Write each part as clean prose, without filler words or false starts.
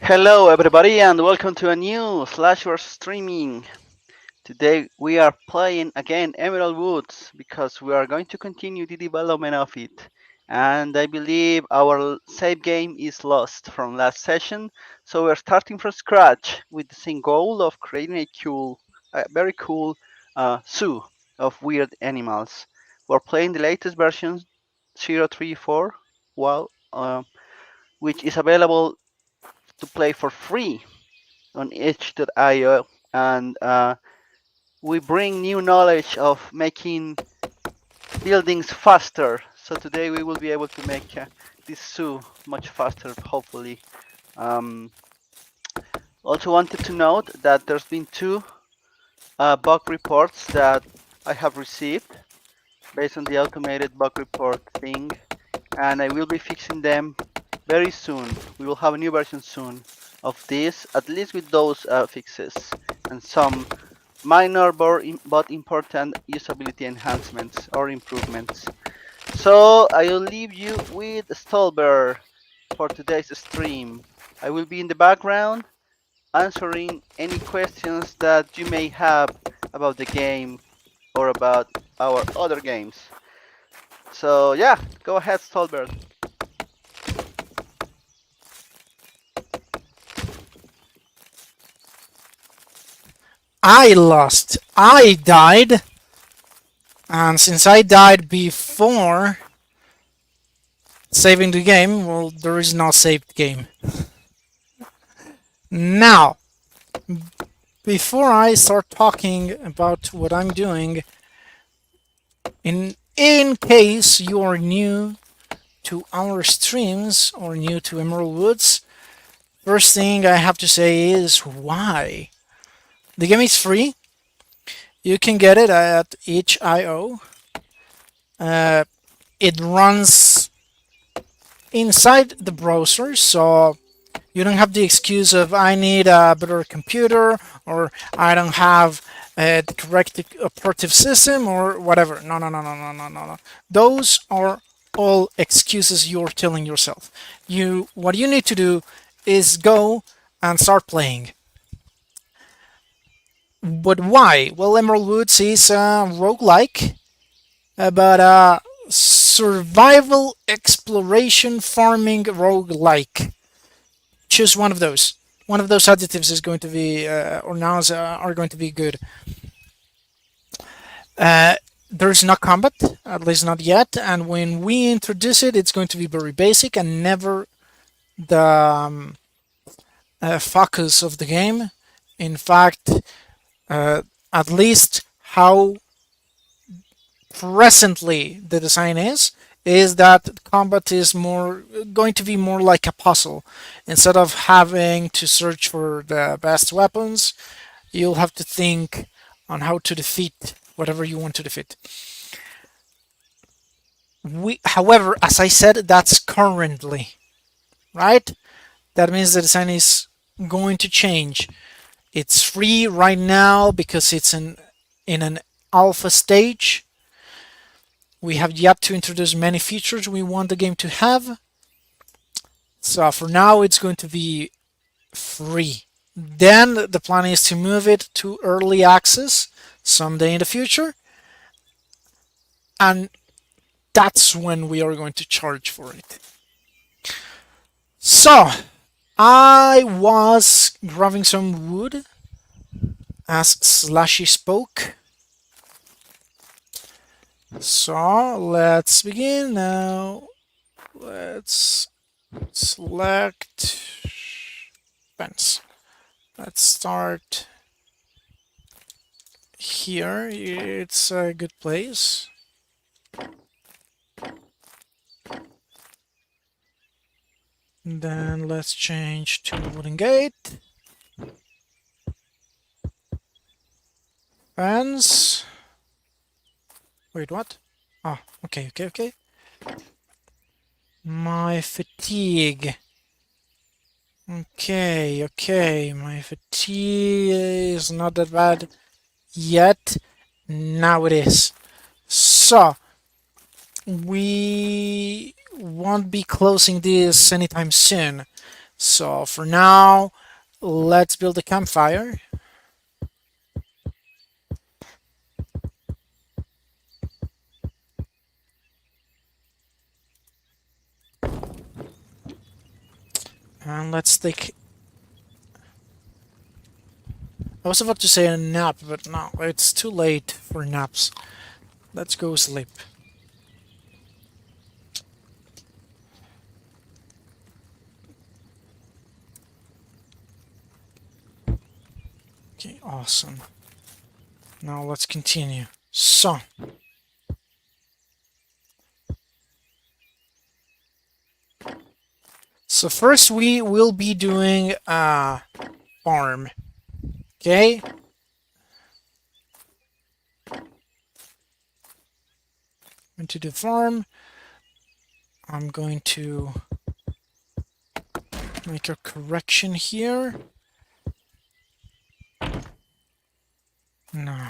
Hello, everybody, and welcome to a new Slasher streaming. Today we are playing again Emerald Woods because we are going to continue the development of it. And I believe our save game is lost from last session, so we're starting from scratch with the same goal of creating a very cool zoo of weird animals. We're playing the latest version 034, well, which is available to play for free on itch.io, and we bring new knowledge of making buildings faster. So today we will be able to make this zoo much faster, hopefully. Um, Also wanted to note that there's been two bug reports that I have received based on the automated bug report thing, and I will be fixing them very soon. We will have a new version soon of this, at least with those fixes and some minor but important usability enhancements or improvements. So I will leave you with Stolber for today's stream. I will be in the background answering any questions that you may have about the game or about our other games. So yeah, go ahead, Stolber. I lost. I died. And since I died before saving the game, well, there is no saved game. Now, before I start talking about what I'm doing, in case you are new to our streams or new to Emerald Woods, first thing I have to say is why. The game is free. You can get it at itch.io. It runs inside the browser, so you don't have the excuse of I need a better computer or I don't have the correct operative system or whatever. No, no, no, no, no, no, no, no. Those are all excuses you're telling yourself. What you need to do is go and start playing. But why? Well, Emerald Woods is a roguelike, but a survival exploration farming roguelike. Choose one of those. One of those adjectives is going to be, or nouns are going to be good. There's no combat, at least not yet, and when we introduce it, it's going to be very basic and never the focus of the game. In fact, at least how presently the design is that combat is more going to be more like a puzzle. Instead of having to search for the best weapons, you'll have to think on how to defeat whatever you want to defeat. However, as I said, that's currently, right? That means the design is going to change. It's free right now because it's in an alpha stage. We have yet to introduce many features we want the game to have. So for now, it's going to be free. Then the plan is to move it to early access someday in the future. And that's when we are going to charge for it. So, I was grabbing some wood as Slashy spoke. So, let's begin now. Let's select fence. Let's start here. It's a good place. Then let's change to wooden gate. Fence. Wait, what? Oh, okay. My fatigue. Okay. My fatigue is not that bad yet. Now it is. So, we won't be closing this anytime soon. So for now, let's build a campfire. And let's take... I was about to say a nap, but no, it's too late for naps. Let's go sleep. Okay, awesome. Now let's continue. So first we will be doing a farm. Okay? Into the farm. I'm going to make a correction here. No.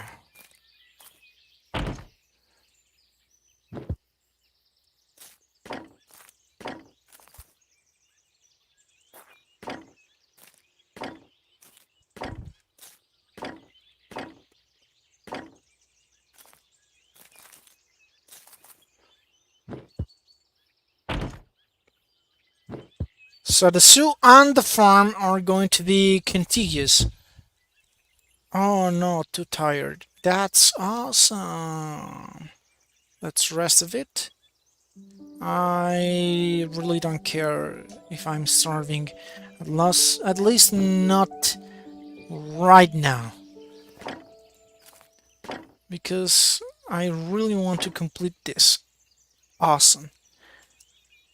So the zoo and the farm are going to be contiguous. Oh no, too tired. That's awesome. Let's rest a bit. I really don't care if I'm starving. At least not right now. Because I really want to complete this. Awesome.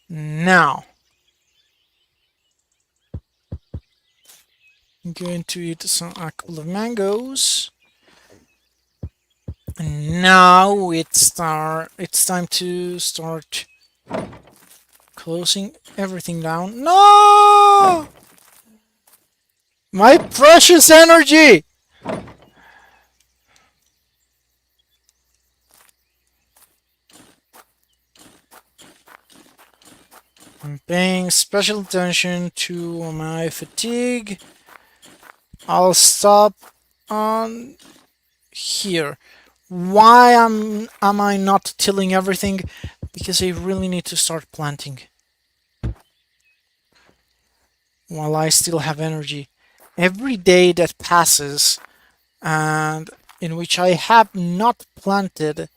Now, I'm going to eat a couple of mangoes. And now it's time to start closing everything down. No! My precious energy! I'm paying special attention to my fatigue. I'll stop on here. Why am I not tilling everything? Because I really need to start planting while I still have energy. Every day that passes and in which I have not planted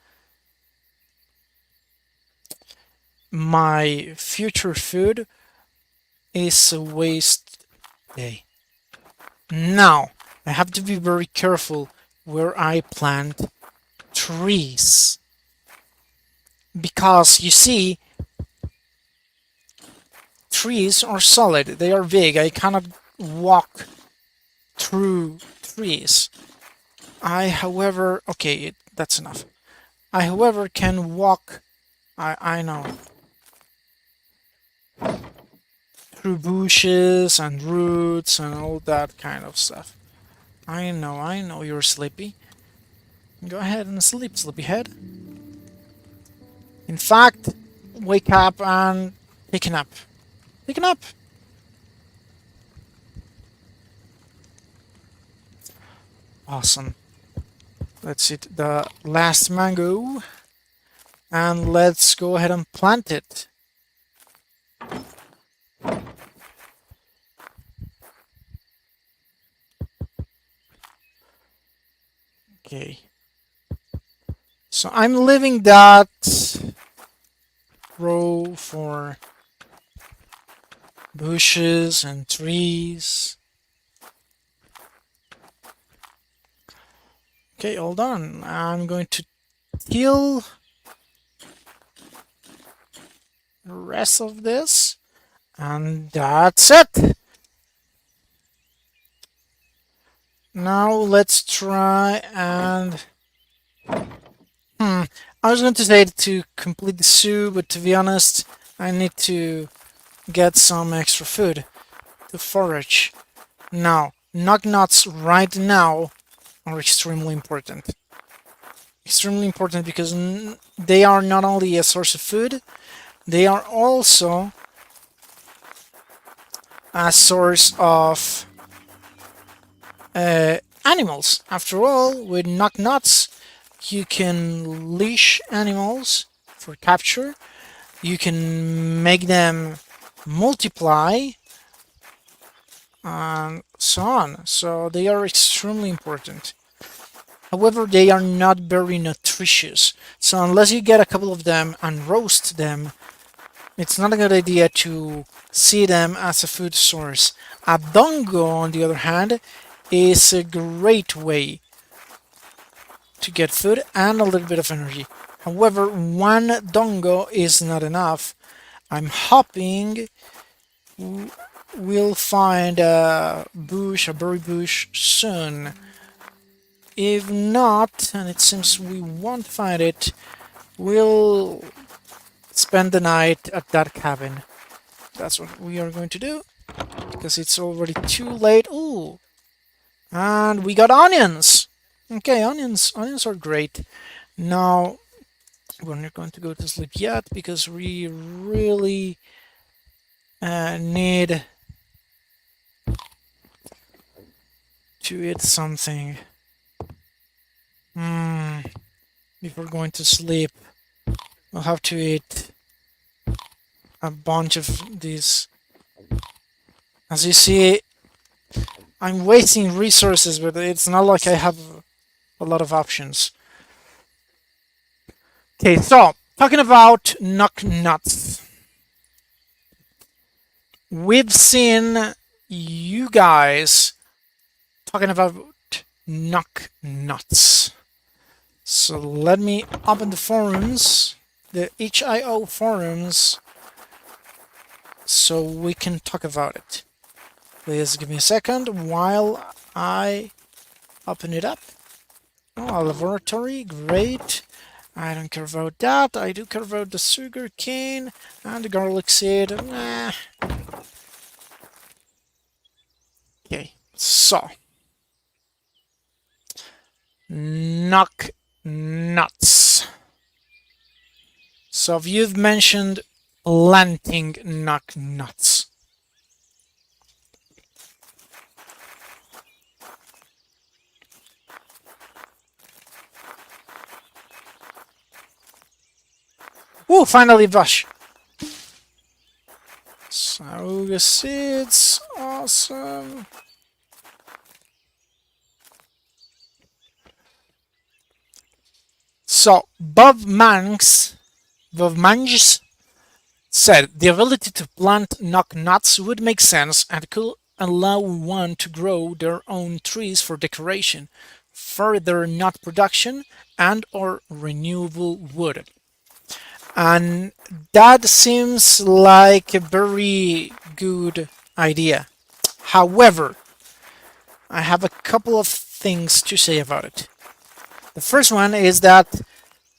my future food is a waste day. Now, I have to be very careful where I plant trees. Because, you see, trees are solid, they are big, I cannot walk through trees. However, okay, that's enough. I, however, can walk, I know, through bushes and roots and all that kind of stuff. I know you're sleepy. Go ahead and sleep, sleepyhead. In fact, wake up and take a nap. Take a nap! Awesome. Let's eat the last mango. And let's go ahead and plant it. Okay. So I'm leaving that row for bushes and trees. Okay, all done. I'm going to till the rest of this. And that's it. Now let's try and... I was going to say to complete the zoo, but to be honest, I need to get some extra food to forage. Now, nuts right now are extremely important. Extremely important because they are not only a source of food, they are also a source of animals. After all, with knock nuts, you can leash animals for capture. You can make them multiply and so on. So they are extremely important. However, they are not very nutritious. So unless you get a couple of them and roast them, it's not a good idea to see them as a food source. A dongo, on the other hand, is a great way to get food and a little bit of energy. However, one dongo is not enough. I'm hoping we'll find a bush, a berry bush soon. If not, and it seems we won't find it, we'll spend the night at that cabin. That's what we are going to do, because it's already too late. Ooh, and we got onions. Okay, onions are great. Now, we're not going to go to sleep yet, because we really need to eat something. Before going to sleep, we'll have to eat a bunch of these. As you see, I'm wasting resources, but it's not like I have a lot of options. Okay, so talking about knock nuts, we've seen you guys talking about knock nuts. So let me open the forums, the HIO forums, so we can talk about it. Please give me a second while I open it up. Oh, a laboratory, great. I don't care about that. I do care about the sugar cane and the garlic seed. Nah. Okay, so knock nuts. So you've mentioned planting knock nuts. Ooh, finally bush. Sauga seeds, awesome. So Bob Mangs said the ability to plant knock nuts would make sense and could allow one to grow their own trees for decoration, further nut production, and or renewable wood. And that seems like a very good idea. However, I have a couple of things to say about it. The first one is that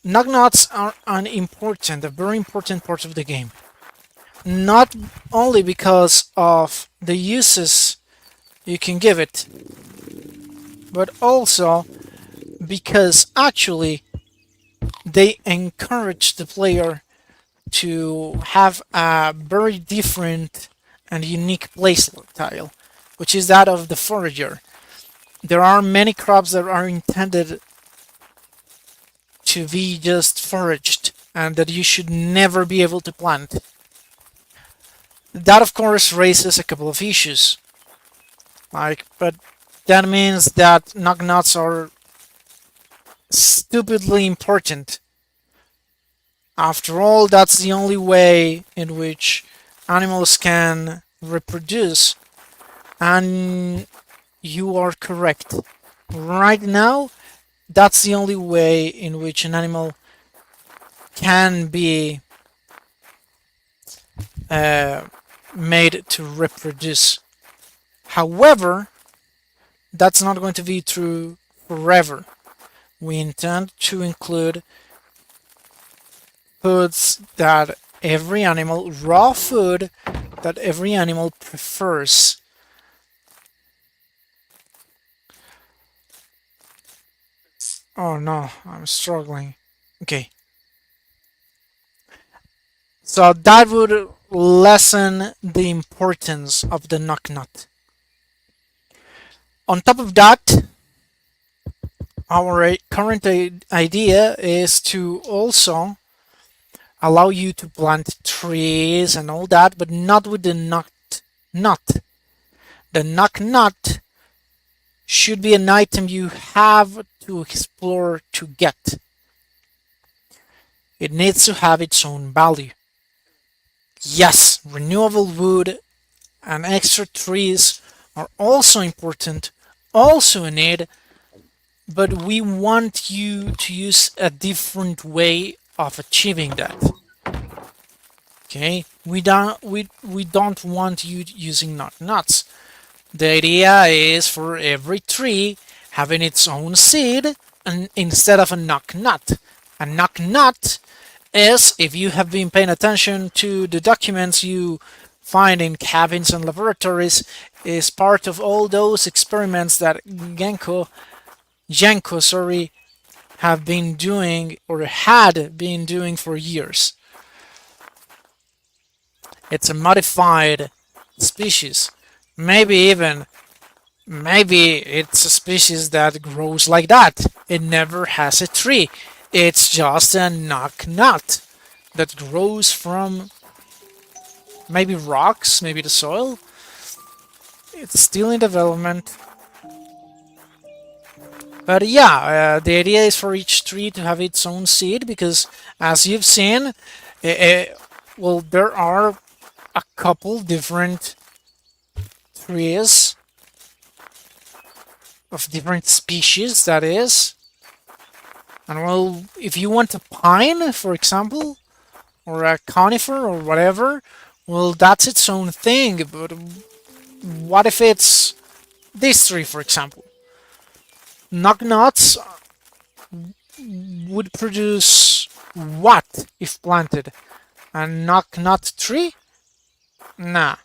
knocknuts are a very important part of the game. Not only because of the uses you can give it, but also because actually they encourage the player to have a very different and unique playstyle, which is that of the forager. There are many crops that are intended to be just foraged and that you should never be able to plant. That of course raises a couple of issues. But that means that knocknuts are stupidly important. After all, that's the only way in which animals can reproduce. And you are correct. Right now, that's the only way in which an animal can be made to reproduce. However, that's not going to be true forever. We intend to include foods that every animal, raw food that every animal prefers. Oh no, I'm struggling. Okay. So that would lessen the importance of the knock nut. On top of that, our current idea is to also allow you to plant trees and all that, but not with the knock nut. The knock nut should be an item you have to explore to get. It needs to have its own value. Yes, renewable wood and extra trees are also important, also a need, but we want you to use a different way of achieving that. Okay, we don't want you using nuts. The idea is for every tree having its own seed and instead of a knock nut. A knock nut is, if you have been paying attention to the documents you find in cabins and laboratories, is part of all those experiments that Janko, sorry, have been doing or had been doing for years. It's a modified species. Maybe it's a species that grows like that. It never has a tree. It's just a knock nut that grows from maybe rocks, maybe the soil. It's still in development. But yeah, the idea is for each tree to have its own seed because, as you've seen, well, there are a couple different trees of different species, that is. And well, if you want a pine, for example, or a conifer or whatever, well, that's its own thing. But what if it's this tree, for example? Knocknuts would produce what if planted? A knocknut tree? Nah,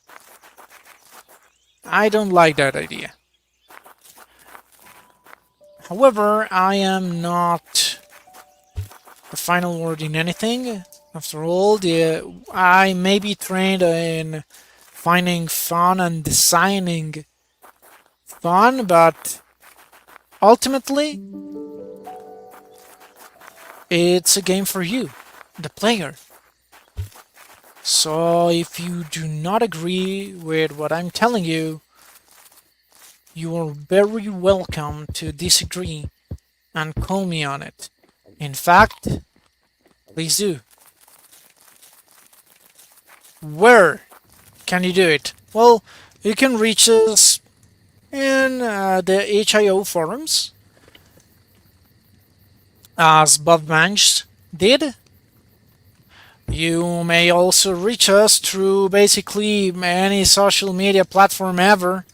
I don't like that idea. However, I am not the final word in anything. After all, I may be trained in finding fun and designing fun, but ultimately, it's a game for you, the player. So if you do not agree with what I'm telling you, you are very welcome to disagree and call me on it. In fact, please do. Where can you do it? Well, you can reach us in the HIO forums, as Bob Manch did. You may also reach us through basically any social media platform ever.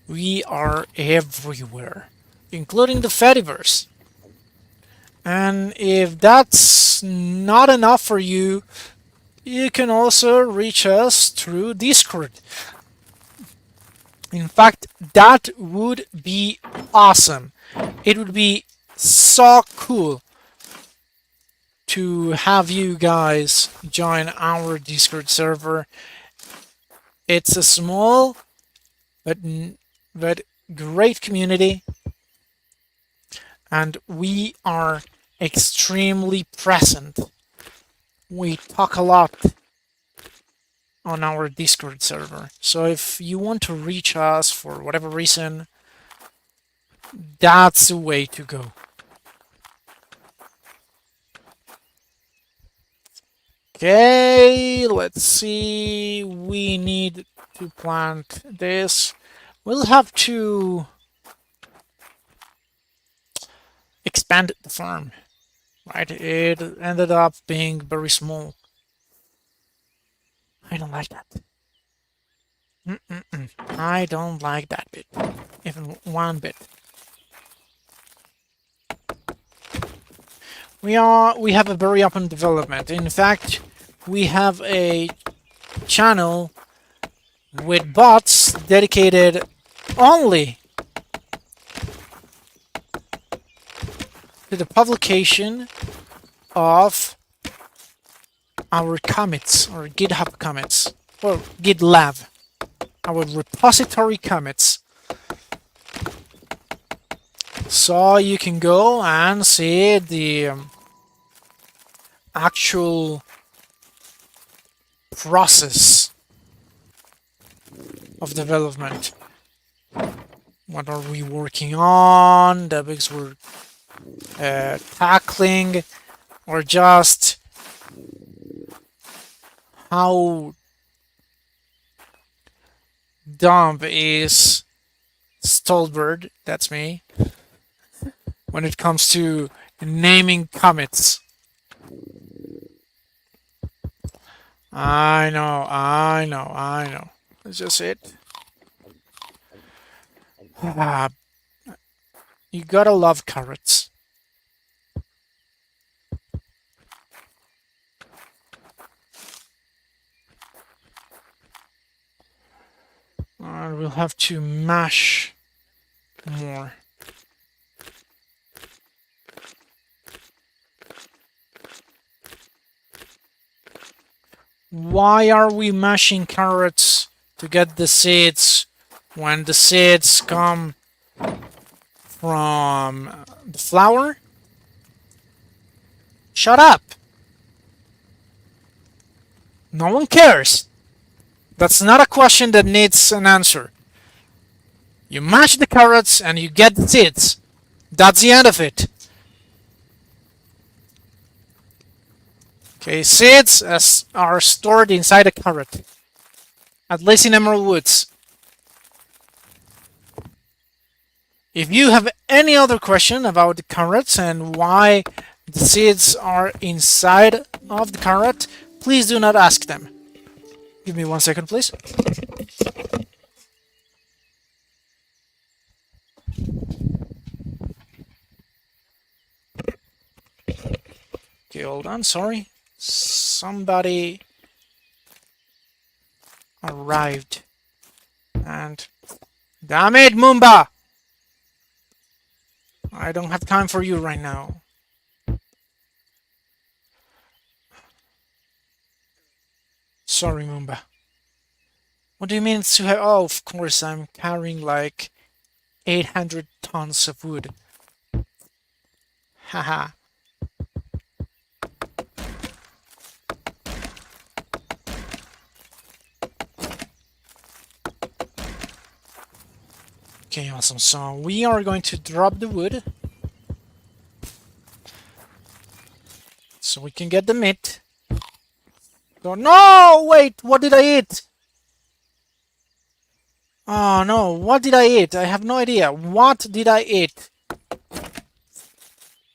We are everywhere, including the Fediverse. And if that's not enough for you, you can also reach us through Discord. In fact, that would be awesome. It would be so cool to have you guys join our Discord server. It's a small but great community, and we are extremely present. We talk a lot on our Discord server. So if you want to reach us for whatever reason, that's the way to go. Okay, let's see. We need to plant this. We'll have to expand the farm, right? It ended up being very small. I don't like that. I don't like that bit. Even one bit. We have a very open development. In fact, we have a channel with bots dedicated only to the publication of our commits, or GitHub commits, or GitLab, our repository commits. So you can go and see the actual process of development. What are we working on? The bugs we're tackling, or just how dumb is Stolberg, that's me, when it comes to naming commits. I know. That's just it. You gotta love carrots. We'll have to mash more. Why are we mashing carrots to get the seeds when the seeds come from the flower? Shut up! No one cares. That's not a question that needs an answer. You mash the carrots and you get the seeds. That's the end of it. Okay, seeds are stored inside a carrot. At least in Emerald Woods. If you have any other question about the carrots and why the seeds are inside of the carrot, please do not ask them. Give me 1 second, please. Okay, hold on, sorry. Somebody arrived. And... damn it, Moomba! I don't have time for you right now. Sorry, Moomba. What do you mean it's too heavy? Oh, of course, I'm carrying like 800 tons of wood. Haha. Okay, awesome. So we are going to drop the wood so we can get the meat. Go. No, wait, what did I eat? Oh no, what did I eat? I have no idea. What did I eat?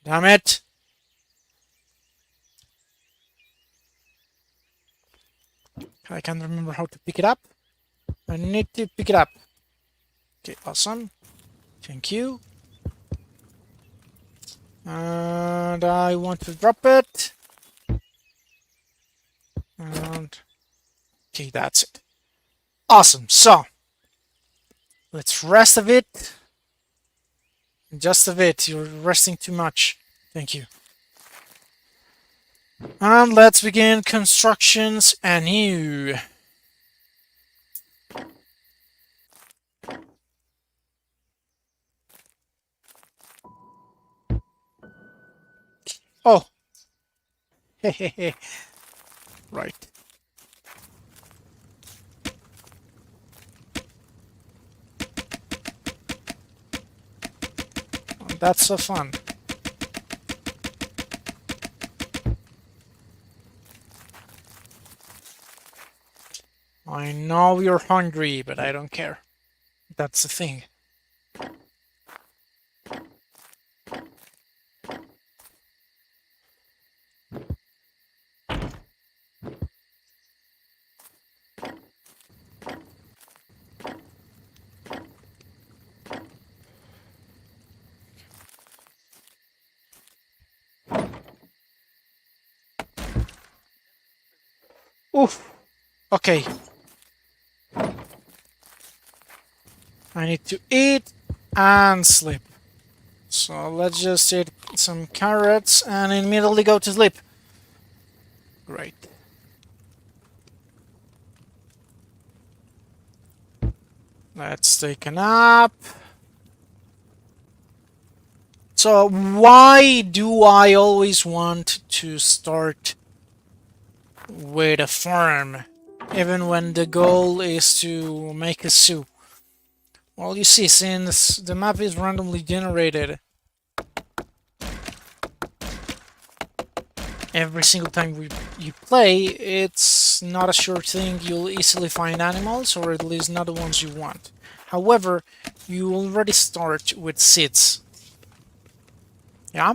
Damn it. I can't remember how to pick it up. I need to pick it up. Okay, awesome. Thank you. And I want to drop it. And okay, that's it. Awesome. So let's rest a bit. Just a bit. You're resting too much. Thank you. And let's begin constructions anew. Oh. Hehehe. Right. Well, that's so fun. I know you're hungry, but I don't care. That's the thing. Oof. Okay. I need to eat and sleep. So let's just eat some carrots and immediately go to sleep. Great. Let's take a nap. So why do I always want to start with a farm, even when the goal is to make a zoo? Well, you see, since the map is randomly generated every single time you play, it's not a sure thing you'll easily find animals, or at least not the ones you want. However, you already start with seeds. Yeah?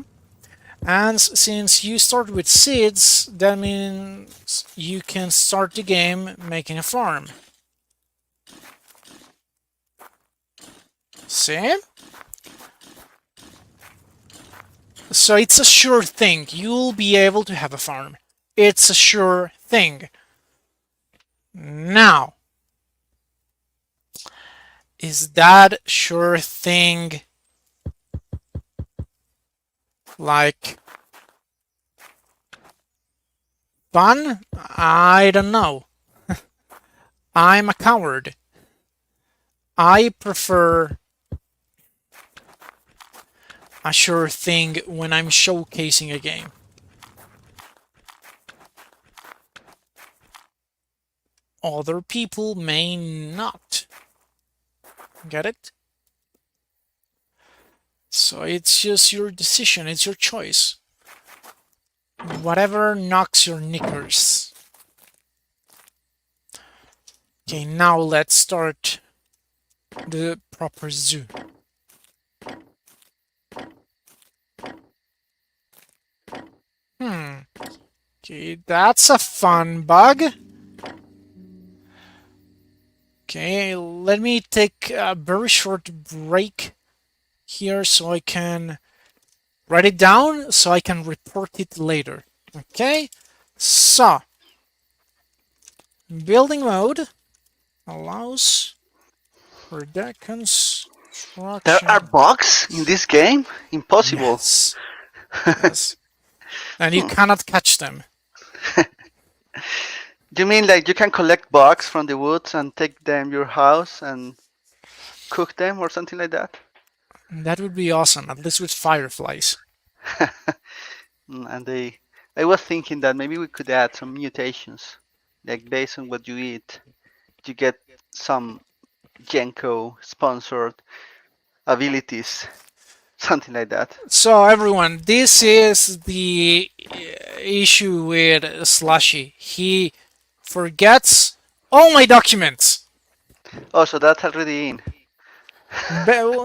And since you start with seeds, that means you can start the game making a farm. See? So it's a sure thing. You'll be able to have a farm. It's a sure thing. Now, is that sure thing like fun? I don't know. I'm a coward. I prefer a sure thing when I'm showcasing a game. Other people may not. Get it? So it's just your decision, it's your choice. Whatever knocks your knickers. Okay, now let's start the proper zoo. Okay, that's a fun bug. Okay, let me take a very short break here so I can write it down so I can report it later. Okay, so building mode allows for that There are construction. bugs in this game? Impossible. Yes, yes, and you cannot catch them. Do you mean like you can collect bugs from the woods and take them your house and cook them or something like that? That would be awesome, at least with fireflies. And I was thinking that maybe we could add some mutations, like based on what you eat, you get some Genko sponsored abilities, something like that. So everyone, this is the issue with Slushy. He forgets all my documents. Oh, so that's already in.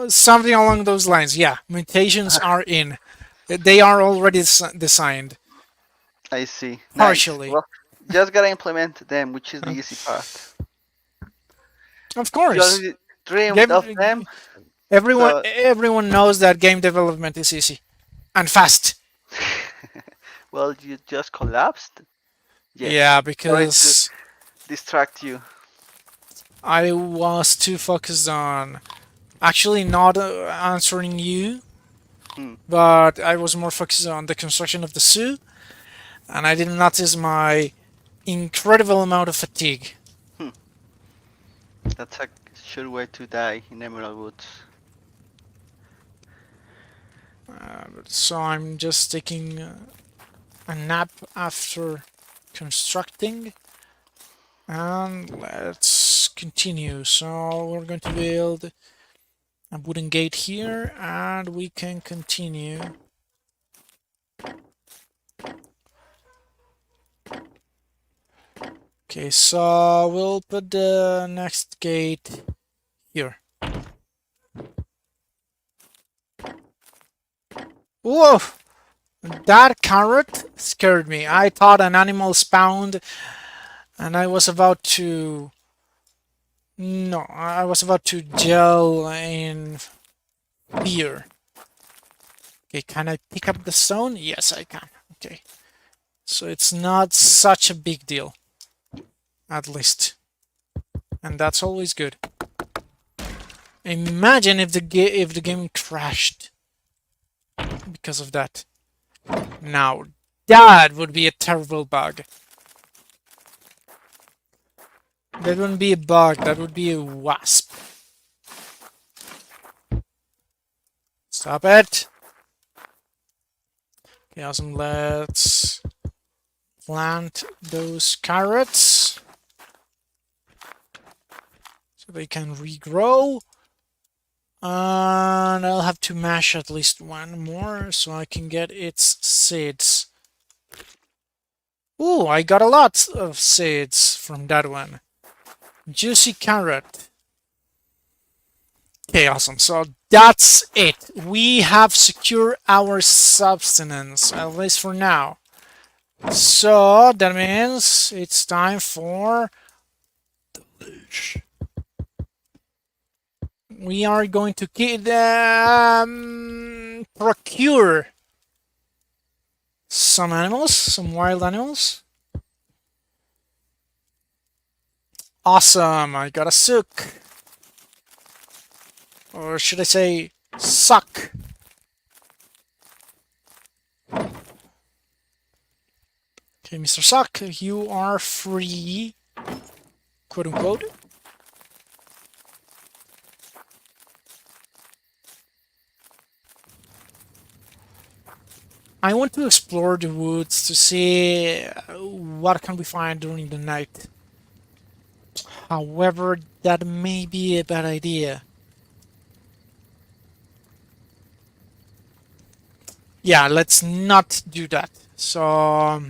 Something along those lines. Yeah, mutations are in. They are already designed I see. Nice. partially. Well, just gotta implement them, which is the easy part. Of You course, already dreamed of Game- them, so everyone knows that game development is easy and fast. well, you just collapsed. Yes. Yeah, Sorry to because distract you. I was too focused on actually not answering you, Hmm. but I was more focused on the construction of the zoo, and I didn't notice my incredible amount of fatigue. Hmm. That's a sure way to die in Emerald Woods. So I'm just taking a nap after constructing, and let's continue. So we're going to build a wooden gate here, and we can continue. Okay, so we'll put the next gate here. Whoa! That carrot scared me. I thought an animal spawned, and I was about to... No, I was about to gel in fear. Okay, can I pick up the stone? Yes, I can. Okay. So it's not such a big deal. At least. And that's always good. Imagine if the game crashed because of that. Now, that would be a terrible bug. That wouldn't be a bug, that would be a wasp. Stop it. Okay, awesome. Let's plant those carrots so they can regrow. And I'll have to mash at least one more so I can get its seeds. Ooh, I got a lot of seeds from that one. Juicy carrot. Okay, awesome. So that's it. We have secured our subsistence, at least for now. So that means it's time for... We are going to procure some animals, some wild animals. Awesome, I got a sook. Or should I say, suck. Okay, Mr. Suck, you are free, quote unquote. I want to explore the woods to see what can we find during the night. However, that may be a bad idea. Yeah, let's not do that. So,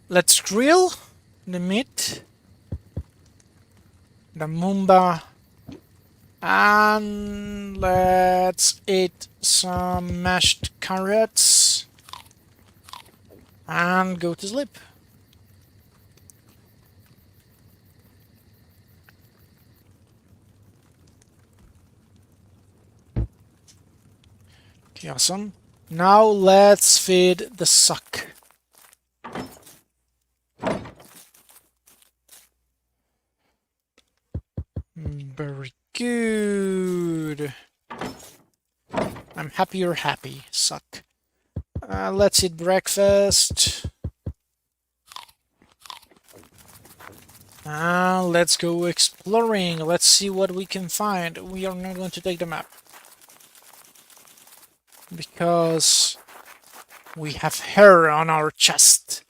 let's grill the meat, the mumba, and let's eat some mashed carrots and go to sleep. Okay, awesome. Now let's feed the suck. Very good. I'm happy you're happy, suck. Let's eat breakfast. Let's go exploring. Let's see what we can find. We are not going to take the map, because we have hair on our chest.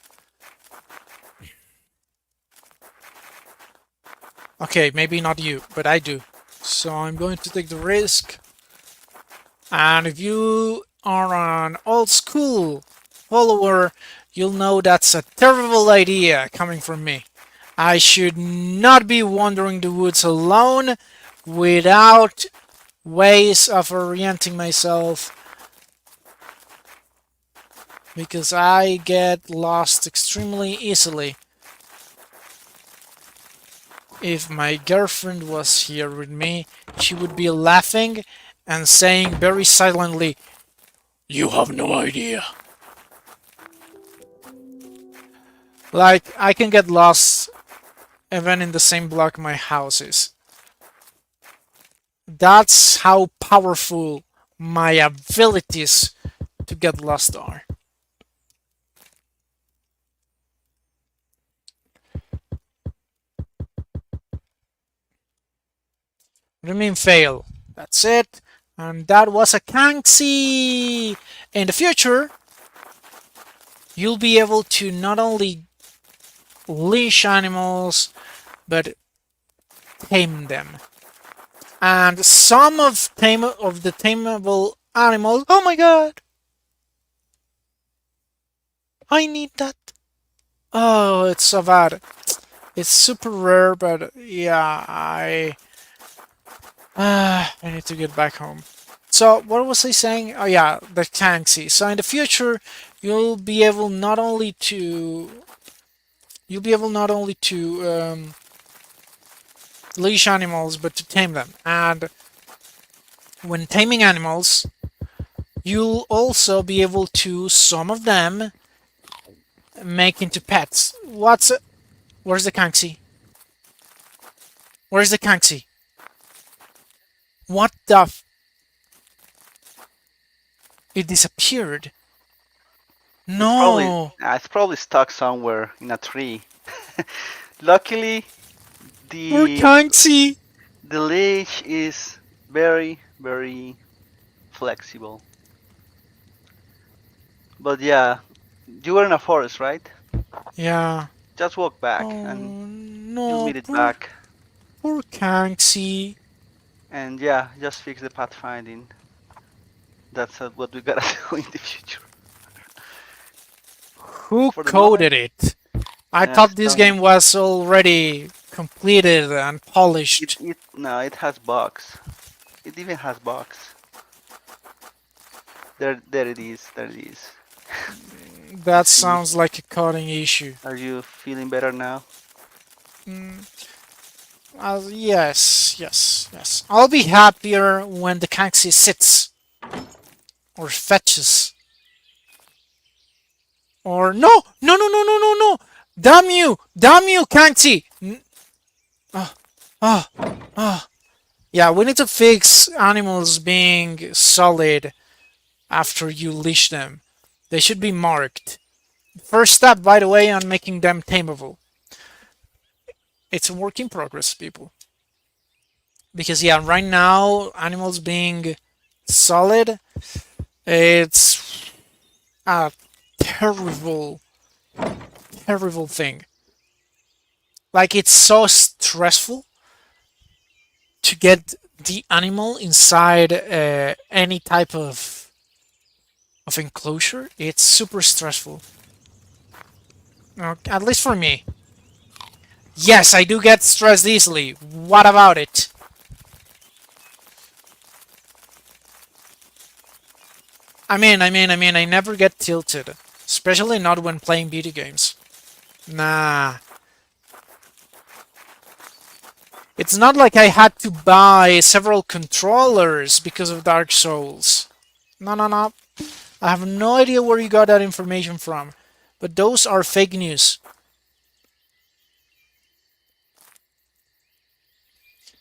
Okay, maybe not you, but I do. So I'm going to take the risk. And if you are an old school follower, you'll know that's a terrible idea coming from me. I should not be wandering the woods alone without ways of orienting myself, because I get lost extremely easily. If my girlfriend was here with me, she would be laughing and saying very silently, "You have no idea." Like, I can get lost even in the same block my house is. That's how powerful my abilities to get lost are. What do you mean fail? That's it. And that was a Kangxi! In the future, you'll be able to not only leash animals, but tame them. And some of the tameable animals... Oh my god! I need that. Oh, it's so bad. It's super rare, but yeah, I need to get back home. So what was I saying? Oh yeah, the Kangxi. So in the future, you'll be able not only to leash animals, but to tame them. And when taming animals, you'll also be able to, some of them, make into pets. Where's the Kangxi? Where's the Kangxi? What the It disappeared. Probably, No! it's probably stuck somewhere in a tree. Luckily, Poor the Kangxi! the leash is very, very. flexible. But yeah, you were in a forest, right? Yeah. Just walk back Oh and you'll no, meet it poor back. poor Kanksy. And yeah, just fix the pathfinding. That's what we gotta do in the future. Who For the moment, coded it? I thought this some game was already completed and it polished. it no, it has bugs. It even has bugs. There it is. There it is. You That see? sounds like a coding issue. Are you feeling better now? Mm, yes, yes, yes. I'll be happier when the Kanksy sits or fetches. Or no, no, no, no, no, no, no! Damn you, Kanksy! Ah, ah, ah. Yeah, we need to fix animals being solid after you leash them. They should be marked. First step, by the way, on making them tameable. It's a work in progress, people. Because yeah, right now animals being solid, it's a terrible, terrible thing. Like it's so stressful to get the animal inside any type of enclosure. It's super stressful. At least for me. Yes, I do get stressed easily. What about it? I never get tilted. Especially not when playing video games. Nah. It's not like I had to buy several controllers because of Dark Souls. No, no, no. I have no idea where you got that information from. But those are fake news.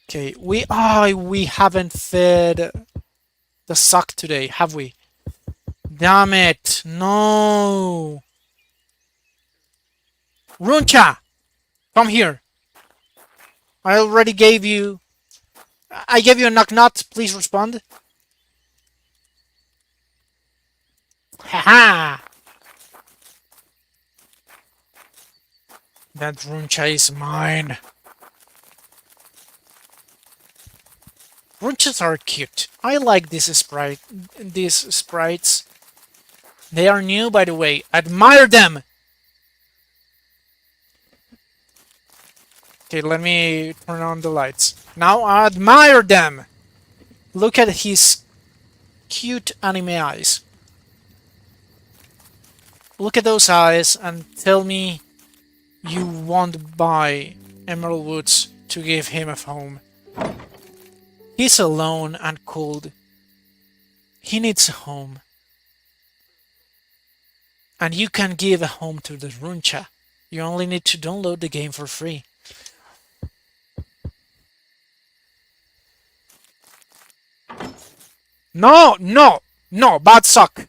Okay, we haven't fed the sock today, have we? Damn it. No. Runcha, come here. I already gave you I gave you a knock nut. Please respond. Haha. That Runcha is mine. Runchas are cute. I like these sprites. They are new, by the way. Admire them! Okay, let me turn on the lights. Now admire them! Look at his cute anime eyes. Look at those eyes and tell me you won't buy Emerald Woods to give him a home. He's alone and cold. He needs a home. And you can give a home to the Runcha. You only need to download the game for free. No, no, no, bad suck.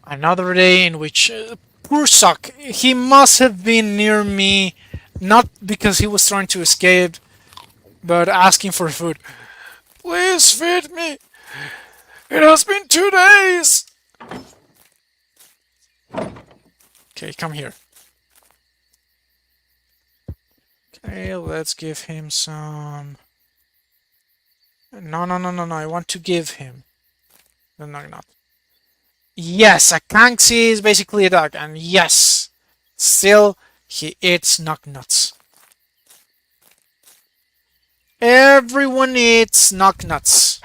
Another day in which poor suck. He must have been near me, not because he was trying to escape, but asking for food. Please feed me. It has been 2 days. Okay, come here. Okay, let's give him some. No, no, no, no, no. I want to give him. No, no, not. Yes, a Kanksy is basically a dog, and yes, still he eats nuts. Everyone eats nuts.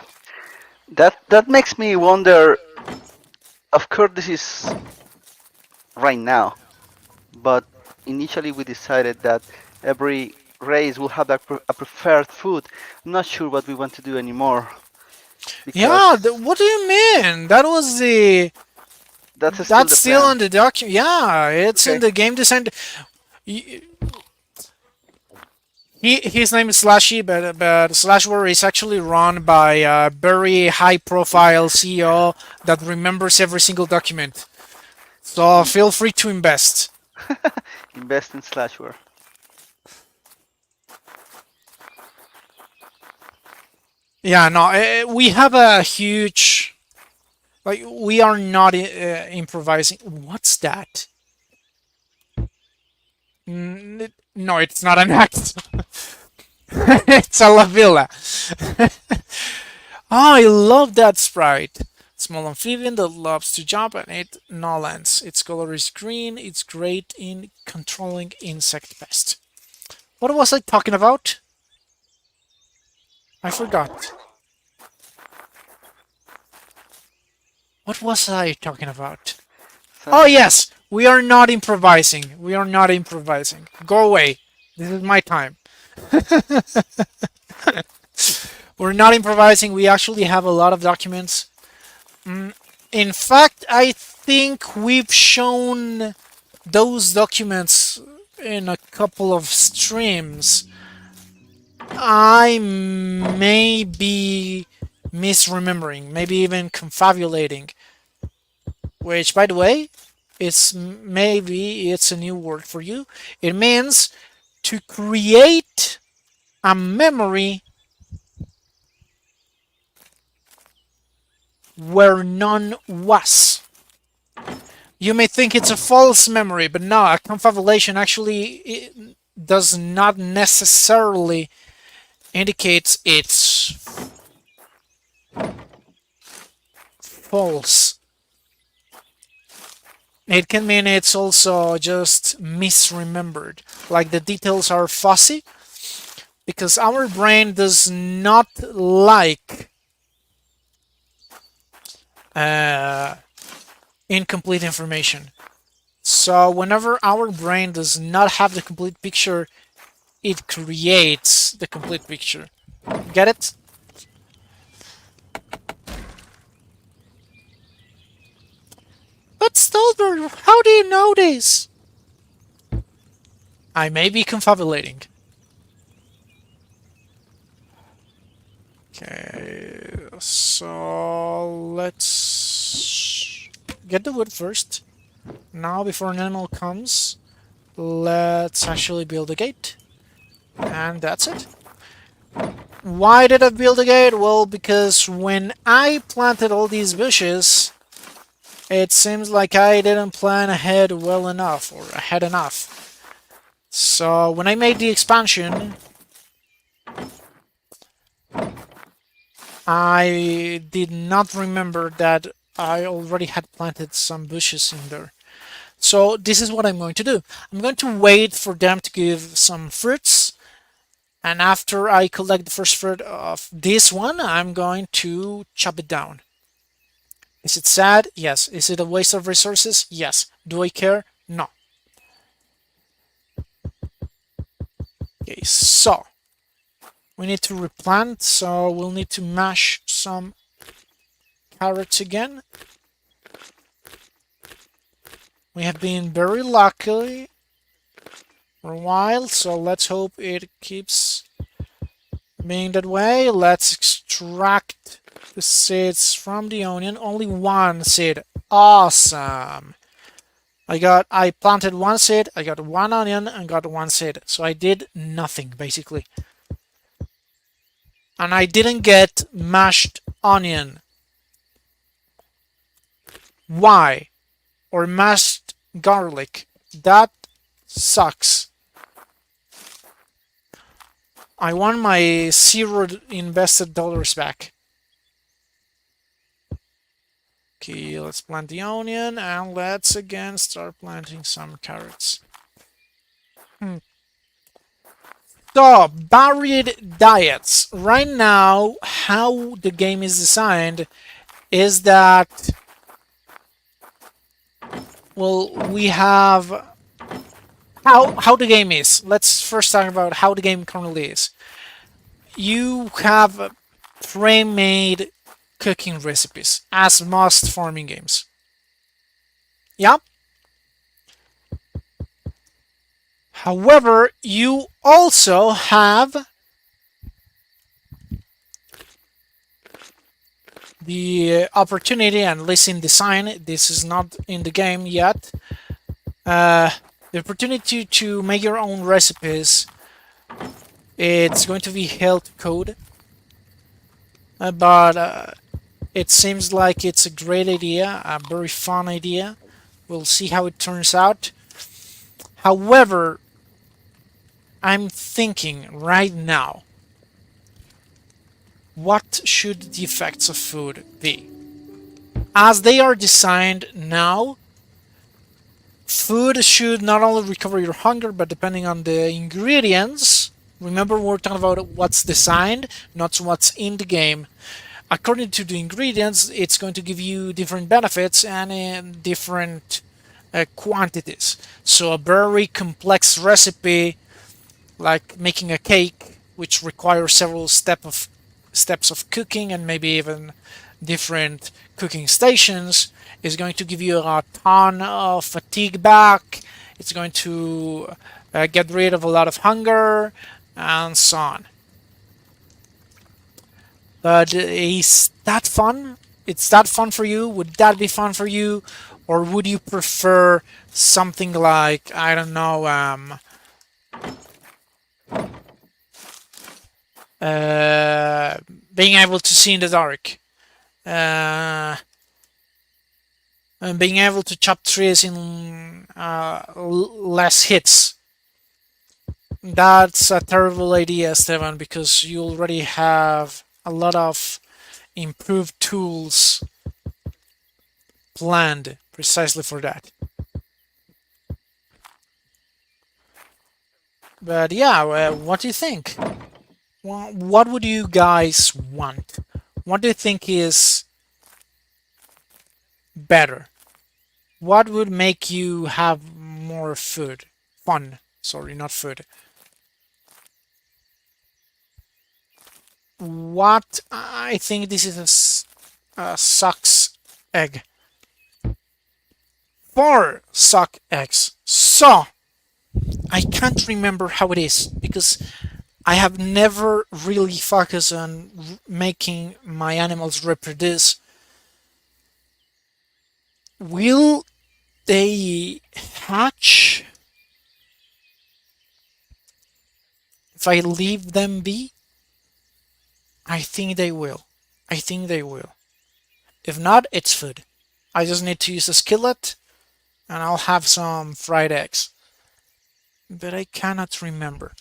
That makes me wonder. Of course, this is right now, but initially we decided that every race will have a preferred food. I'm not sure what we want to do anymore Yeah, because what do you mean? That was the. that's still That's the still plan. on the document. Yeah, it's in Okay. the game design. His name is Slashy, but Slashware is actually run by a very high profile CEO that remembers every single document. So Mm. feel free to invest. Invest in Slashware. Yeah, no, we have a huge, like, we are not improvising. What's that? No, it's not an axe. It's a La Villa. Oh, I love that sprite. Small amphibian that loves to jump and eat nolans. Its color is green. It's great in controlling insect pest. What was I talking about? I forgot. What was I talking about? Oh, Something. yes! We are not improvising. We are not improvising. Go away. This is my time. We're not improvising. We actually have a lot of documents. In fact, I think we've shown those documents in a couple of streams. I may be misremembering, maybe even confabulating, which, by the way, it's maybe it's a new word for you. It means to create a memory where none was. You may think it's a false memory, but no, a confabulation actually does not necessarily indicate it's false. It can mean it's also just misremembered, like the details are fuzzy, because our brain does not like uh, incomplete information. So whenever our brain does not have the complete picture, it creates the complete picture. Get it? But Stolberg, how do you know this? I may be confabulating. Okay, so let's get the wood first. Now, before an animal comes, let's actually build a gate. And that's it. Why did I build a gate? Well, because when I planted all these bushes, it seems like I didn't plan ahead well enough, or ahead enough. So when I made the expansion, I did not remember that I already had planted some bushes in there. So this is what I'm going to do. I'm going to wait for them to give some fruits, and after I collect the first fruit of this one, I'm going to chop it down. Is it sad? Yes. Is it a waste of resources? Yes. Do I care? No. Okay, so we need to replant, so we'll need to mash some carrots again. We have been very lucky for a while, so let's hope it keeps being that way. Let's extract the seeds from the onion. Only one seed. Awesome. I planted one seed, I got one onion, and got one seed. So I did nothing, basically. And I didn't get mashed onion. Why? Or mashed garlic. That sucks. I want my zero invested dollars back. Okay, let's plant the onion, and let's again start planting some carrots. So, varied diets. Right now, how the game is designed is that, well, we have how the game is. Let's first talk about how the game currently is. You have pre-made cooking recipes, as most farming games. Yeah. However, you also have the opportunity, and at least in design, this is not in the game yet, the opportunity to make your own recipes. It's going to be health code, but it seems like it's a great idea, a very fun idea. We'll see how it turns out. However, I'm thinking right now, what should the effects of food be? As they are designed now, food should not only recover your hunger, but depending on the ingredients, remember we're talking about what's designed, not what's in the game. According to the ingredients, it's going to give you different benefits and in different quantities. So a very complex recipe, like making a cake, which requires several steps of cooking and maybe even different cooking stations, is going to give you a ton of fatigue back. It's going to get rid of a lot of hunger and so on. But is that fun? It's that fun for you? Would that be fun for you? Or would you prefer something like, I don't know, uh, being able to see in the dark? And being able to chop trees in less hits. That's a terrible idea, Esteban, because you already have a lot of improved tools planned precisely for that. But yeah, what do you think? What would you guys want? What do you think is better? What would make you have more food? Fun. Sorry, not food. What I think this is a sucks egg. 4 suck eggs. So I can't remember how it is because I have never really focused on making my animals reproduce. Will they hatch if I leave them be? I think they will. I think they will. If not, it's food. I just need to use a skillet and I'll have some fried eggs. But I cannot remember.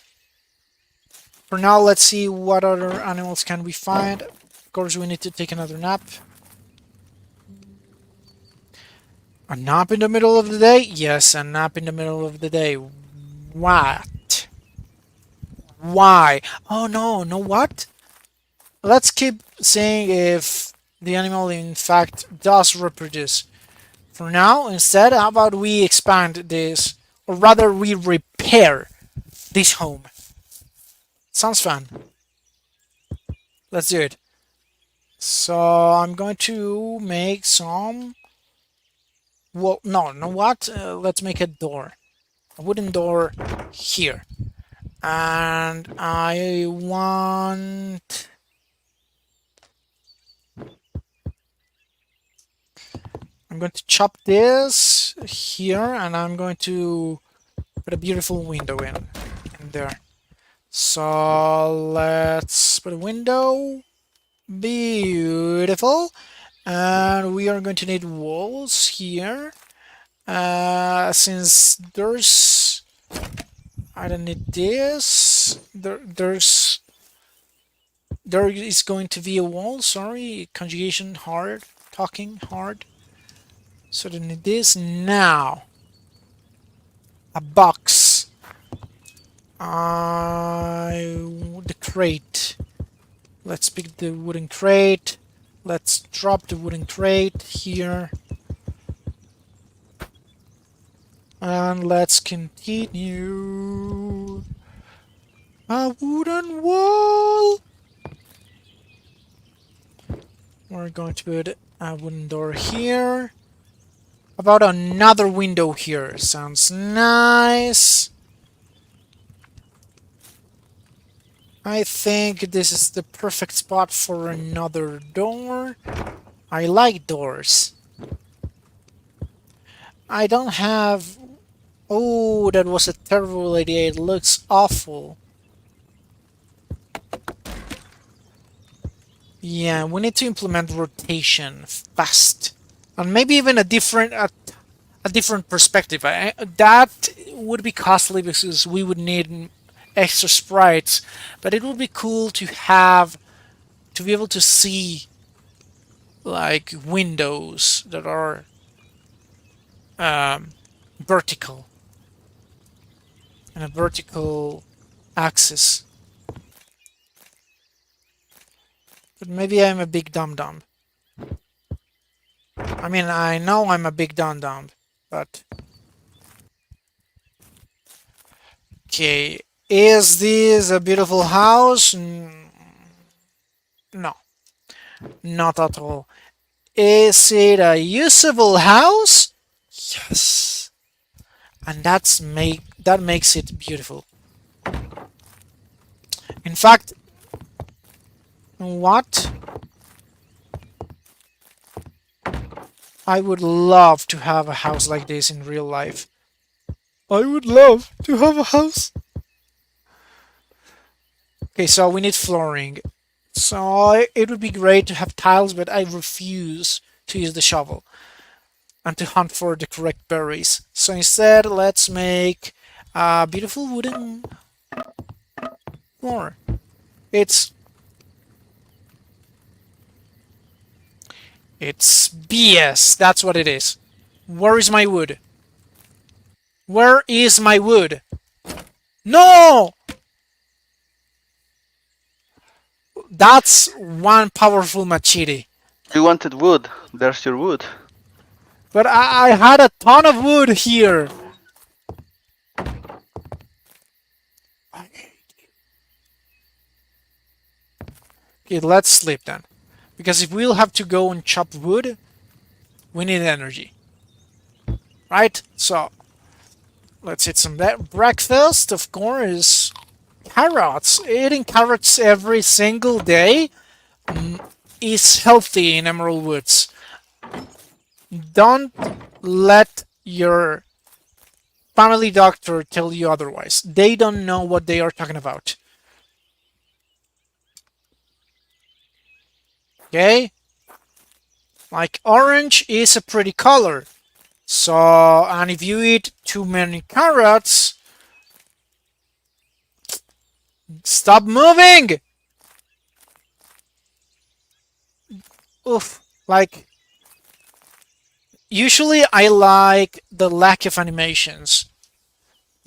For now, let's see what other animals can we find. Of course, we need to take another nap. A nap in the middle of the day? Yes, a nap in the middle of the day. What? Why? Oh no, no what? Let's keep saying if the animal in fact does reproduce. For now, instead, how about we expand this, or rather we repair this home. Sounds fun. Let's do it. So I'm going to make some. Well, no, know what? Let's make a door, a wooden door here, and I want. I'm going to chop this here, and I'm going to put a beautiful window in there. So let's put a window. Beautiful. And we are going to need walls here. Since there's... I don't need this. There is going to be a wall. Sorry, conjugation hard. Talking hard. So I need this now. A box. The crate. Let's pick the wooden crate. Let's drop the wooden crate here. And let's continue. A wooden wall. We're going to put a wooden door here. About another window here. Sounds nice. I think this is the perfect spot for another door. I like doors. I don't have... Oh, that was a terrible idea. It looks awful. Yeah, we need to implement rotation fast. And maybe even a different perspective. That would be costly because we would need extra sprites, but it would be cool to have to be able to see like windows that are um, vertical and a vertical axis. But maybe I'm a big dum dum. I mean, I know I'm a big dum dum, but okay. Is this a beautiful house? No, not at all. Is it a usable house? Yes. And that makes it beautiful. In fact, what? I would love to have a house like this in real life. I would love to have a house. Okay, so we need flooring. So it would be great to have tiles, but I refuse to use the shovel and to hunt for the correct berries. So instead, let's make a beautiful wooden floor. It's it's BS. That's what it is. Where is my wood? Where is my wood? No! That's one powerful machete. You wanted wood. There's your wood. But I had a ton of wood here. Okay, let's sleep then. Because if we'll have to go and chop wood, we need energy. Right? So, let's eat some breakfast. Of course, carrots. Eating carrots every single day is healthy in Emerald Woods. Don't let your family doctor tell you otherwise. They don't know what they are talking about. Okay? Like orange is a pretty color. So, and if you eat too many carrots, stop moving! Oof. Like, usually I like the lack of animations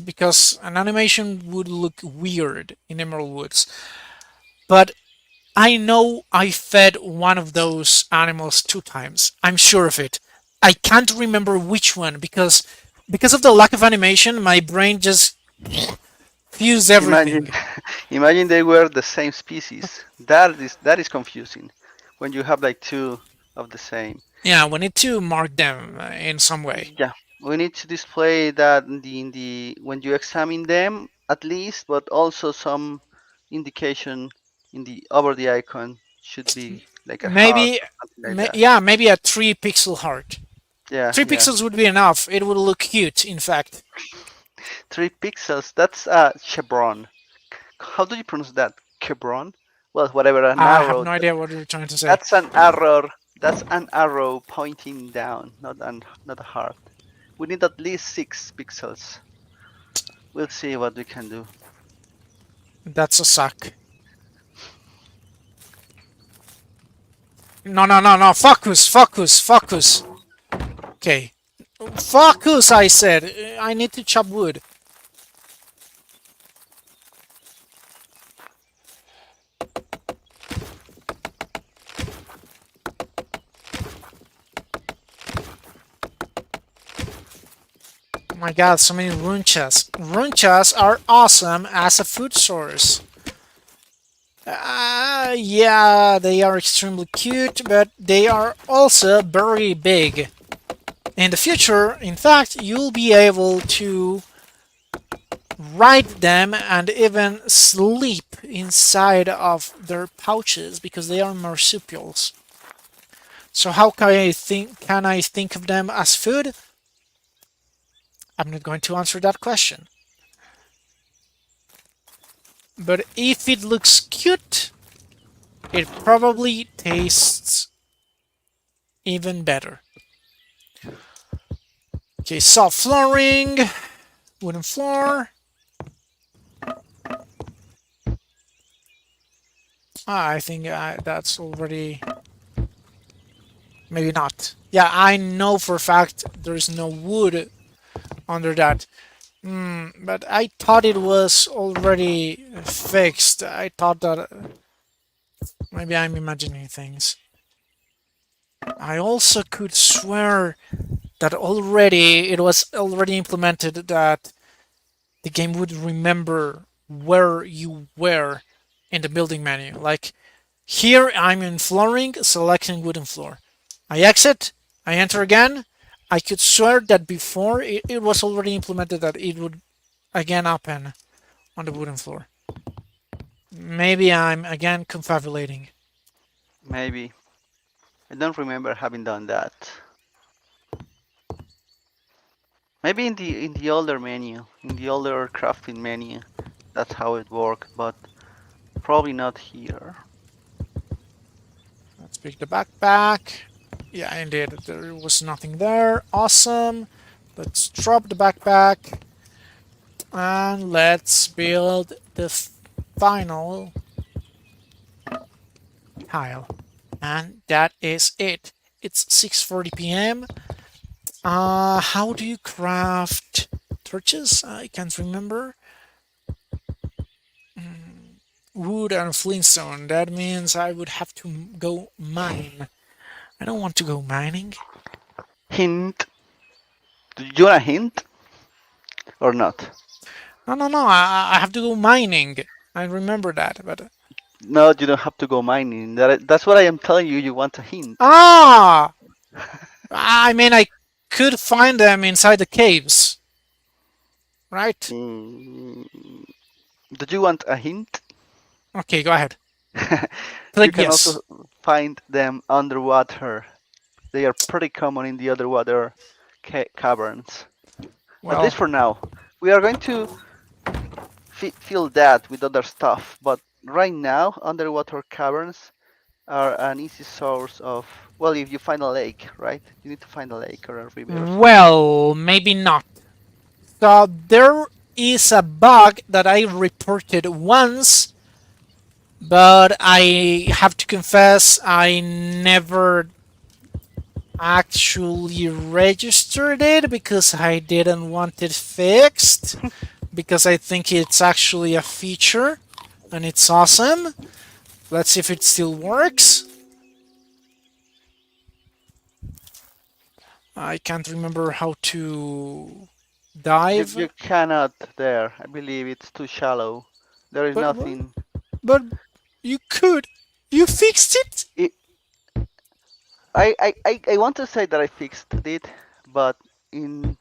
because an animation would look weird in Emerald Woods. But I know I fed one of those animals 2 times. I'm sure of it. I can't remember which one because of the lack of animation, my brain just fused Imagine, everything. imagine they were the same species. That is confusing. When you have like two of the same. Yeah, we need to mark them in some way. Yeah, we need to display that in the when you examine them at least, but also some indication in the over the icon should be like a heart Maybe, or something like that. yeah, maybe a 3 pixel heart. Yeah, Three yeah. pixels would be enough. It would look cute, in fact. 3 pixels. That's a chevron. How do you pronounce that? Chevron? Well, whatever. An I have arrow. no idea what you're trying to say. That's an arrow. That's an arrow pointing down, not a heart. We need at least 6 pixels. We'll see what we can do. That's a suck. No, no, no, no. Focus, focus, focus. Okay. Focus, I said. I need to chop wood. Oh my god, so many runchas. Runchas are awesome as a food source. Yeah, they are extremely cute, but they are also very big. In the future, in fact, you'll be able to ride them, and even sleep inside of their pouches because they are marsupials. So how can I think of them as food? I'm not going to answer that question. But if it looks cute, it probably tastes even better. Okay, soft flooring, wooden floor. I think that's already maybe not. Yeah, I know for a fact there's no wood under that. But I thought it was already fixed. I thought that maybe I'm imagining things. I also could swear that already it was already implemented that the game would remember where you were in the building menu. Like here I'm in flooring, selecting wooden floor. I exit, I enter again. I could swear that before it was already implemented that it would again happen on the wooden floor. Maybe I'm again confabulating. Maybe. I don't remember having done that. Maybe in the older menu, in the older crafting menu, that's how it worked, but probably not here. Let's pick the backpack. Yeah, indeed, there was nothing there. Awesome. Let's drop the backpack and let's build the final tile. And that is it. It's 6:40 p.m. How do you craft torches? I can't remember. Wood and flintstone. That means I would have to go mine. I don't want to go mining. Hint. Do you want a hint or not? No, no, no. I have to go mining. I remember that, but No, you don't have to go mining. That's what I am telling you. You want a hint. ah, I mean, I could find them inside the caves, right? Mm, do you want a hint? Okay, go ahead. You Click can yes. also find them underwater. They are pretty common in the underwater caverns. At Well, least for now. We are going to fill that with other stuff, but right now, underwater caverns are an easy source of. Well, if you find a lake, right? You need to find a lake or a river or something. well, maybe not. So there is a bug that I reported once, but I have to confess I never actually registered it because I didn't want it fixed because I think it's actually a feature and it's awesome. Let's see if it still works. I can't remember how to You dive, you cannot there. I believe it's too shallow. There is but nothing. but you could. You fixed it. It, I want to say that I fixed it, but in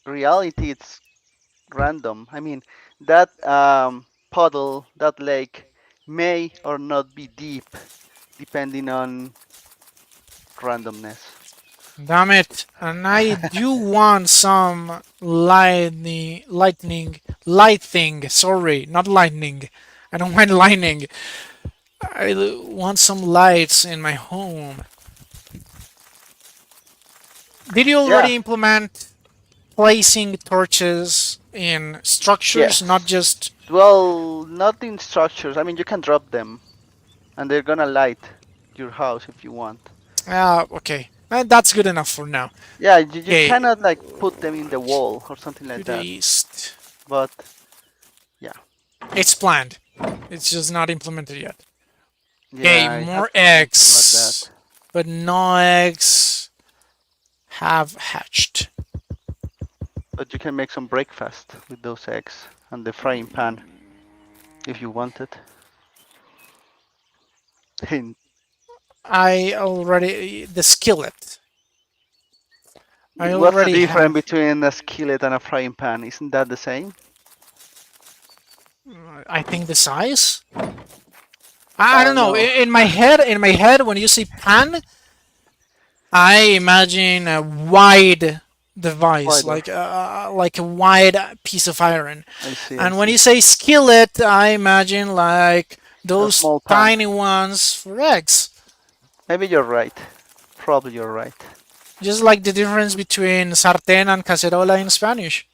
reality, it's random. I mean, that puddle, that lake, may or not be deep, depending on randomness. Damn it! And I do want some lighting. Sorry, not lightning. I don't want lightning. I want some lights in my home. Did you Yeah. already implement placing torches in structures, not Yes. just? Well, not in structures. I mean, you can drop them, and they're gonna light your house if you want. Okay, that's good enough for now. Yeah, you Okay, cannot like put them in the wall or something to like the that. east. But yeah, It's planned. It's just not implemented yet. yeah, Okay, I had more to think about that. eggs, but no eggs have hatched. But you can make some breakfast with those eggs and the frying pan if you wanted. Hint. I already the skillet. I What's the already difference have. between a skillet and a frying pan? Isn't that the same? I think the size. I I don't don't know. know. In my head, when you say pan, I imagine a wide device, Wider. like a wide piece of iron. I see. I And when see. you say skillet, I imagine like A those small pan. tiny ones for eggs. Maybe you're right. Probably you're right. Just like the difference between sartén and cacerola in Spanish.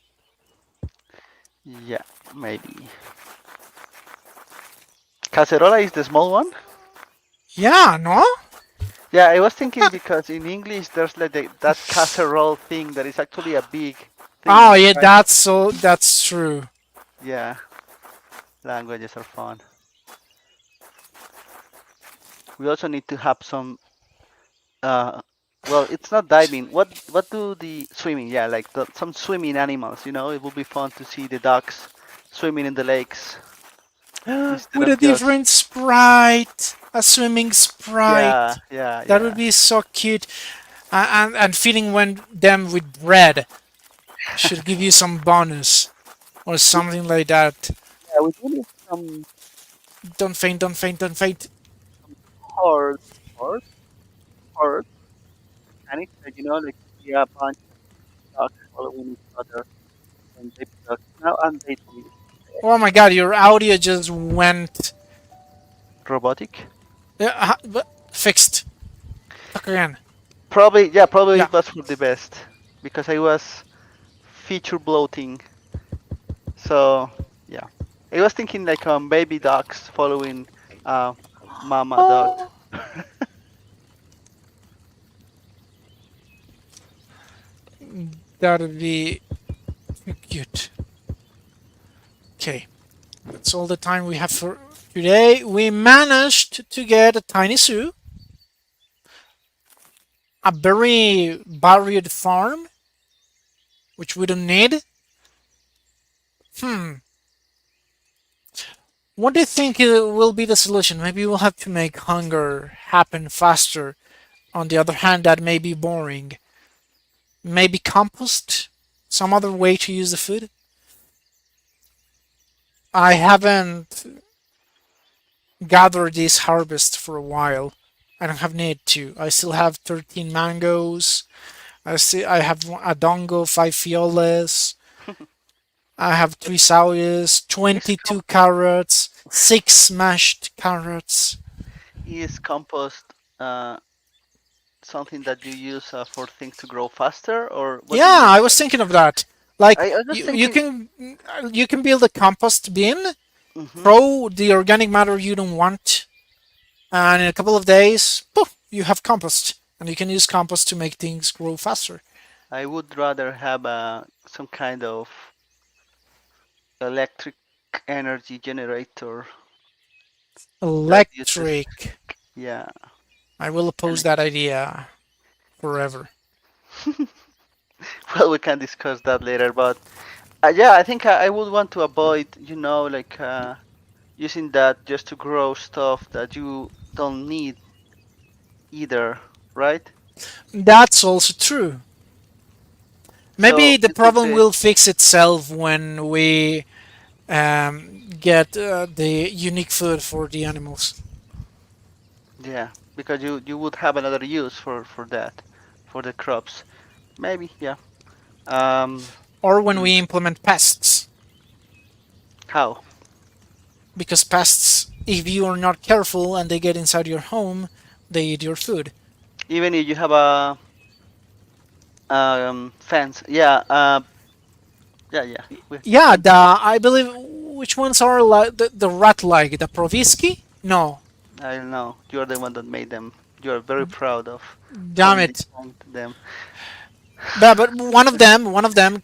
Yeah, maybe. Cacerola is the small one? Yeah, no? Yeah, I was thinking because in English there's like that casserole thing that is actually a big Oh thing, yeah, right? that's true. Yeah, languages are fun. We also need to have some uh well, it's not diving. What do the swimming? Yeah, like some swimming animals, it would be fun to see the ducks swimming in the lakes instead With a of just different sprite, a swimming yeah, sprite. yeah, That would yeah. be so cute. And feeding them with bread should give you some bonus or We, something like that. yeah, we do need some Don't faint, don't faint, don't faint. herd, herd, herd, panic, like see a bunch of ducks following each other and baby ducks. Now and they do it. Oh my god, your audio just went Robotic. fixed. Talk again. Probably, yeah, probably Yeah. it was for the best because I was feature bloating. So yeah, I was thinking like baby ducks following uh, mama duck. Oh, that would be cute. Okay, that's all the time we have for today. We managed to get a tiny zoo, a very varied farm, which we don't need. Hmm. What do you think will be the solution? Maybe we'll have to make hunger happen faster. On the other hand, that may be boring. Maybe compost? Some other way to use the food? I haven't gathered this harvest for a while. I don't have need to. I still have 13 mangoes. I have a dongo, 5 fioles. I have 3 sours, Is 22 carrots, 6 mashed carrots. is compost something that you use for things to grow faster, or what do you Yeah, use I that? was thinking of that. Like I was just thinking. you can build a compost bin, Hmm. throw the organic matter you don't want, and in a couple of days, poof, you have compost, and you can use compost to make things grow faster. I would rather have some kind of electric energy generator that uses. Electric. Yeah. I will oppose And that idea forever. well, we can discuss that later, but yeah, I think I would want to avoid, like using that just to grow stuff that you don't need either, right? That's also true. So Maybe the it would problem be, will fix itself when we get the unique food for the animals, yeah, because you would have another use for that, for the crops. Maybe, yeah. Um, or when hmm, we implement pests. how? Because pests, if you are not careful and they get inside your home, they eat your food. Even if you have a fence, yeah, yeah, yeah. Yeah, We, the I believe which ones are like the rat-like, the Provisky? No, I don't know. You're the one that made them. You're very proud of damn having it. designed them. But one of them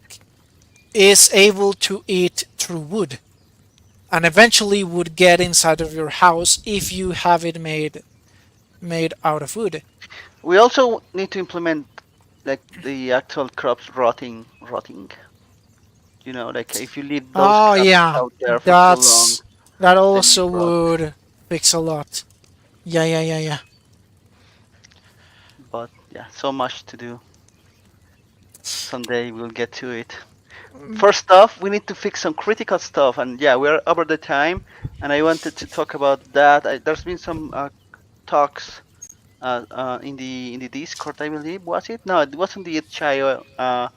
is able to eat through wood, and eventually would get inside of your house if you have it made out of wood. We also need to implement like the actual crops rotting. Like if you leave those Oh crops yeah, out there for too long, that they may also rot. would fix a lot. Yeah, yeah, yeah, yeah. But yeah, so much to do. Someday we'll get to it. First off, we need to fix some critical stuff, and yeah, we're over the time, and I wanted to talk about that. There's been some talks in the Discord, I believe, was it? No, it wasn't the HIO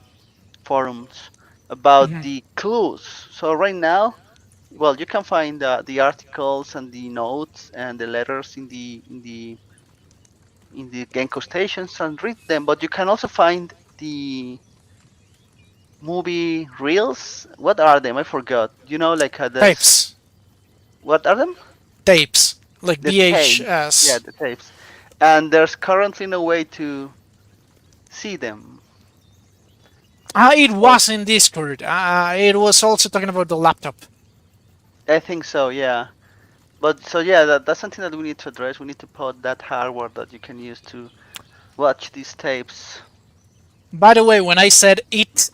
forums about the clues. So right now, well, you can find the articles and the notes and the letters in the Genko stations and read them, but you can also find the movie reels. What are them? I forgot. You know, like there's Tapes. what are them? Tapes. Like The tapes. Yeah, VHS. the tapes. And there's currently no way to see them. It So was in Discord. It was also talking about the laptop. I think so. Yeah. But so yeah, that's something that we need to address. We need to put that hardware that you can use to watch these tapes. By the way, when I said it,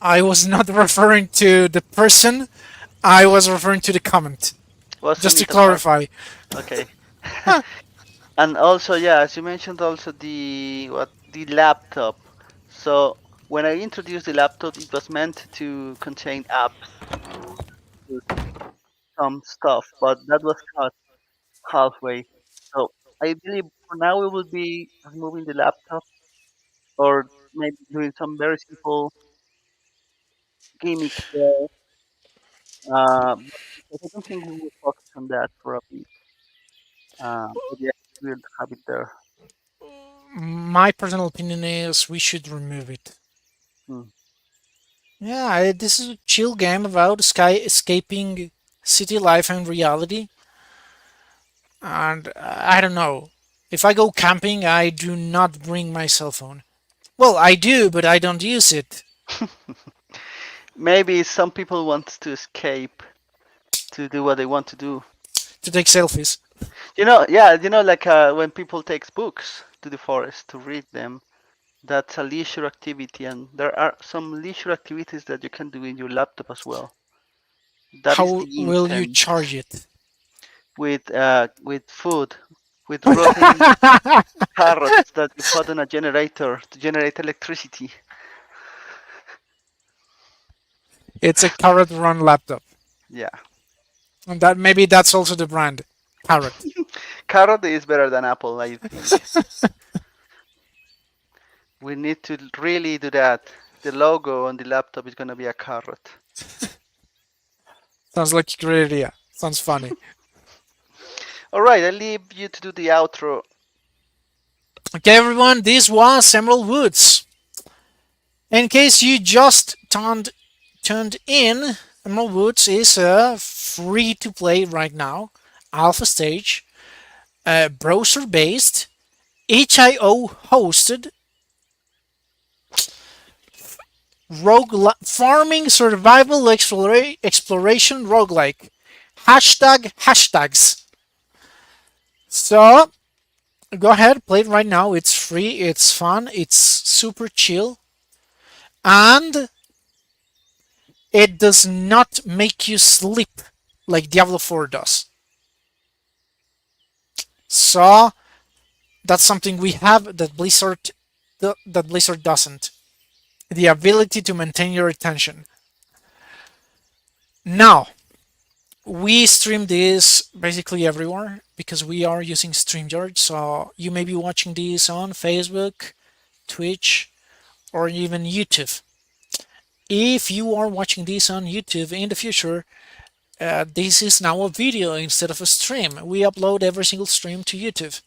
I was not referring to the person, I was referring to the comment. Wasn't Just to it a hard? clarify. Okay. And also, yeah, as you mentioned, also the laptop. So when I introduced the laptop, it was meant to contain apps, to some stuff, but that was cut halfway. So I believe for now we will be removing the laptop or maybe doing some very simple gimmicks there. But because I don't think we will focus on that for a bit. But yeah, we'll have it there. My personal opinion is we should remove it. Hmm. Yeah, this is a chill game about sky escaping city life and reality. And I don't know. If I go camping, I do not bring my cell phone. Well, I do, but I don't use it Maybe some people want to escape to do what they want to do. to take selfies. Yeah, like when people take books to the forest to read them, that's a leisure activity, and there are some leisure activities that you can do in your laptop as well. That is How the will you intent charge it? with food, with rotting carrots that you put on a generator to generate electricity. It's a carrot run laptop. Yeah, And that maybe that's also the brand. Carrot. carrot is better than apple, I think. We need to really do that. The logo on the laptop is gonna be a carrot. Sounds like a great idea. Sounds funny. All right, I leave you to do the outro. Okay, everyone, this was Emerald Woods. In case you just turned in, Emerald Woods is free to play right now, alpha stage, browser based, HIO hosted, farming survival exploration roguelike. Hashtags. So go ahead, play it right now. It's free, it's fun, it's super chill, and it does not make you sleep like Diablo 4 does. So that's something we have that Blizzard doesn't. The ability to maintain your attention. Now, we stream this basically everywhere because we are using StreamYard. So you may be watching this on Facebook, Twitch, or even YouTube. If you are watching this on YouTube in the future, this is now a video instead of a stream. We upload every single stream to YouTube.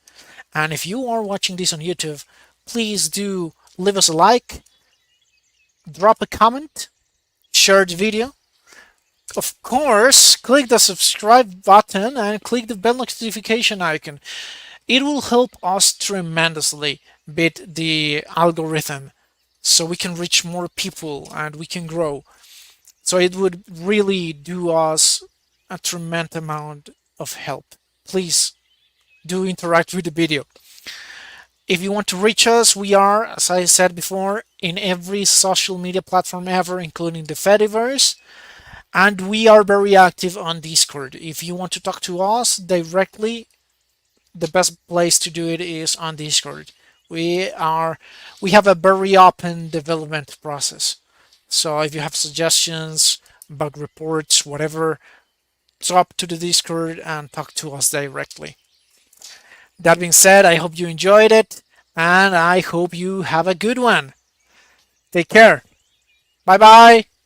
And if you are watching this on YouTube, please do leave us a like, drop a comment, share the video. Of course, click the subscribe button and click the bell notification icon. It will help us tremendously beat the algorithm so we can reach more people and we can grow. So it would really do us a tremendous amount of help. Please do interact with the video. If you want to reach us, we are, as I said before, in every social media platform ever, including the Fediverse, and we are very active on Discord. If you want to talk to us directly, the best place to do it is on Discord. We have a very open development process. So if you have suggestions, bug reports, whatever, drop to the Discord and talk to us directly. That being said, I hope you enjoyed it and I hope you have a good one. Take care. Bye bye.